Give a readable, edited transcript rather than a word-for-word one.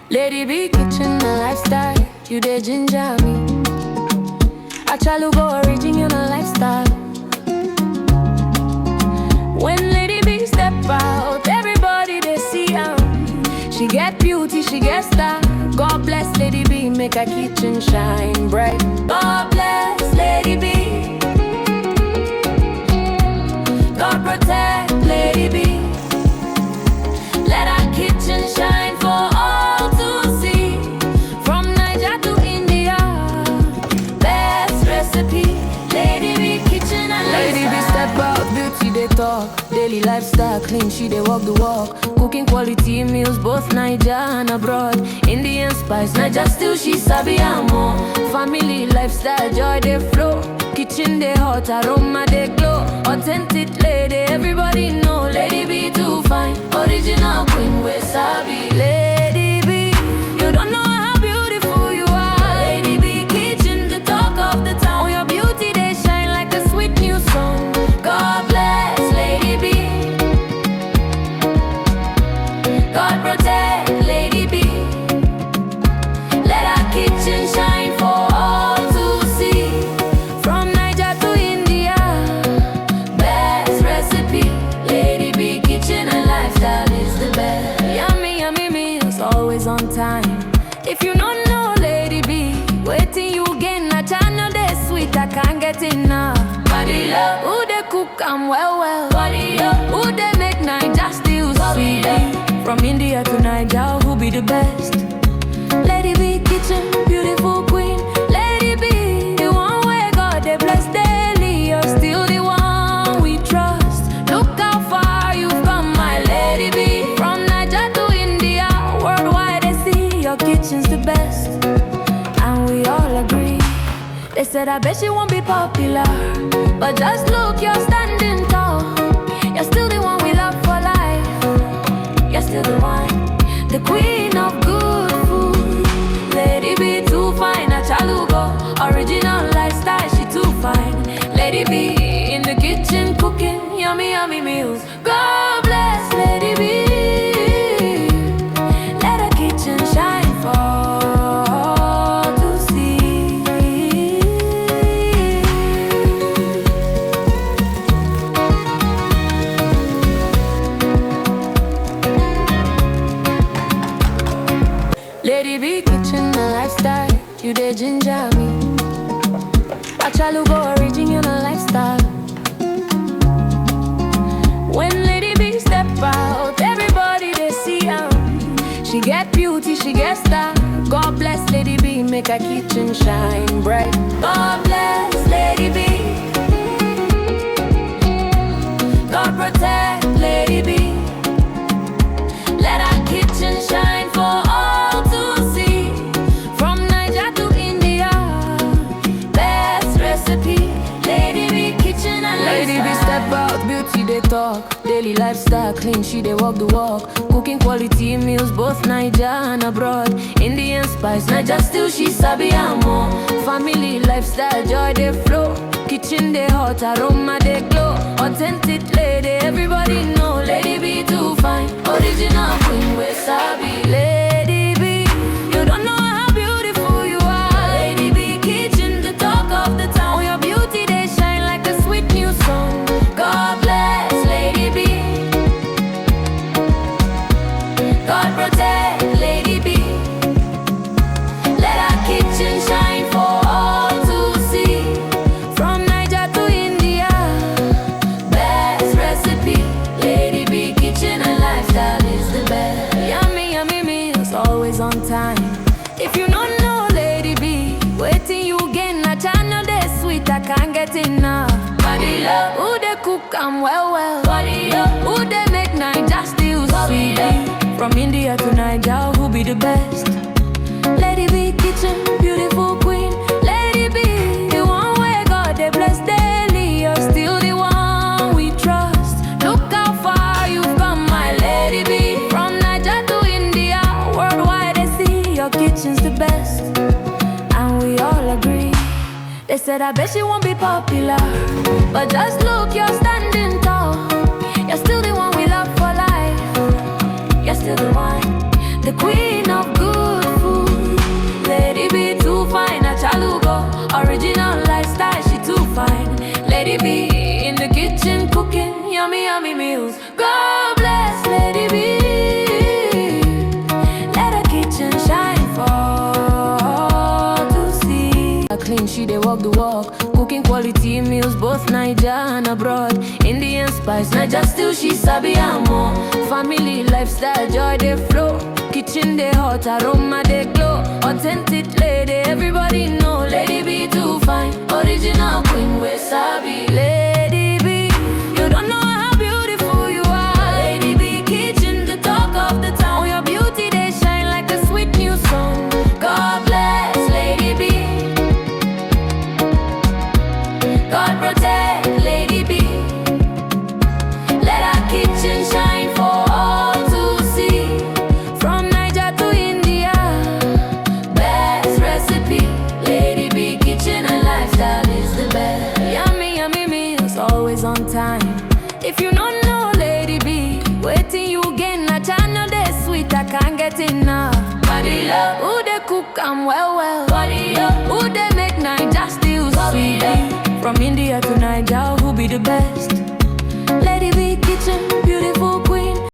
Lady B kitchen a lifestyle, you the ginger me. I try to go original lifestyle. When Lady B step out, everybody they see her. She get beauty, she get style. God bless Lady B, make her kitchen shine bright. God bless Lady B. God protect Lady B. Let her kitchen shine for all to see. From Niger to India, best recipe. Lady B kitchen and Lady B step out, beauty they talk. Daily lifestyle clean, she they walk the walk. Cooking quality meals, both Niger and abroad. Indian spice, Niger still she sabi and more. Family lifestyle, joy they flow. Kitchen they hot, aroma they glow. Authentic lady, everybody know. Lady B too fine, original queen we sabi. Lady B, you don't know how beautiful you are. Lady B kitchen, the talk of the town. Your beauty they shine like a sweet new song. God bless Lady B. God protect Lady B. Let our kitchen shine for all to see. From Niger to India, best recipe. Lady B kitchen and lifestyle is the best. Yummy, yummy meals, always on time. If you don't know Lady B, waiting you gain a channel they sweet, I can't get enough. Body love, who they cook and well. Body up, who they make Niger still sweet. From India to Niger, who be the best? Lady B kitchen, beautiful queen. Lady B, the one where God they bless daily. You're still the one we trust. Look how far you've come, my Lady B. From Niger to India, worldwide they see your kitchen's the best. And we all agree. They said I bet she won't be popular, but just look, you're standing tall. You're still the one we love for life. You're still the one, the queen of good food. Lady B too fine, a chalugo. Original lifestyle, she too fine. Lady B in the kitchen cooking yummy, yummy meals. God bless Lady B. Let her kitchen shine for all to see. Lady B kitchen a lifestyle, you the ginger me. I try to go original lifestyle. When Lady B step out, everybody they see her. She get beauty, she get style. God bless Lady B, make her kitchen shine bright. God bless Lady B. God protect Lady B. Let her kitchen shine for all to see. From Niger to India, best recipe. Lady B kitchen and Lady B step out, beauty they talk. Daily lifestyle clean, she they walk the walk. Cooking quality meals, both Niger and abroad. Indian spice, Niger still she sabi and more. Family lifestyle, joy they flow. Kitchen they hot, aroma they glow. Authentic lady, everybody know. Lady B too fine, original queen we sabi. Lady B, you don't know how beautiful you are. Lady B kitchen, the talk of the town. Your beauty they shine like a sweet new song. God bless Lady B. God protect Lady B. Let her kitchen shine for all to see. From Niger to India, best recipe. Lady B kitchen and lifestyle is the best. Yummy, yummy meals, always on time. If you don't know Lady B, waiting you gain a channel they sweet, I can't get enough. Body love, who they cook and well. Body up, who they make Niger still sweet. From India to Niger, who be the best? Lady B kitchen, beautiful queen. Lady B, the one where God they bless daily. You're still the one we trust. Look how far you've come, my Lady B. From Niger to India, worldwide they see your kitchen's the best. And we all agree. They They said I bet she won't be popular, but just look, you're standing tall. You're still the one we love for life. You're still the one, the queen of good food. Lady B too fine, a chalugo. Original lifestyle, she too fine. Lady B in the kitchen cooking yummy, yummy meals. God bless Lady B. Let her kitchen shine for all to see. Clean, she dey walk the walk. Cooking quality meals, both Naija and abroad. Indian spice, Naija still she sabi am more. Family lifestyle, joy they flow. Kitchen they hot, aroma they glow. Authentic lady, everybody know. Lady B too fine, original queen we sabi. Lady B, you don't know how beautiful you are. Lady B kitchen, the talk of the town. Your beauty they shine like a sweet new song. God bless Lady B. God protect Lady B. Let our kitchen shine for all to see. From Niger to India, best recipe. Lady B kitchen and lifestyle is the best. Yummy, yummy meals, always on time. If you don't know Lady B, waiting you gain a channel they sweet, I can't get enough. Body up, who they cook am well well. Body up, who they make Niger still sweet. From India to Niger, who be the best? Lady B kitchen, beautiful.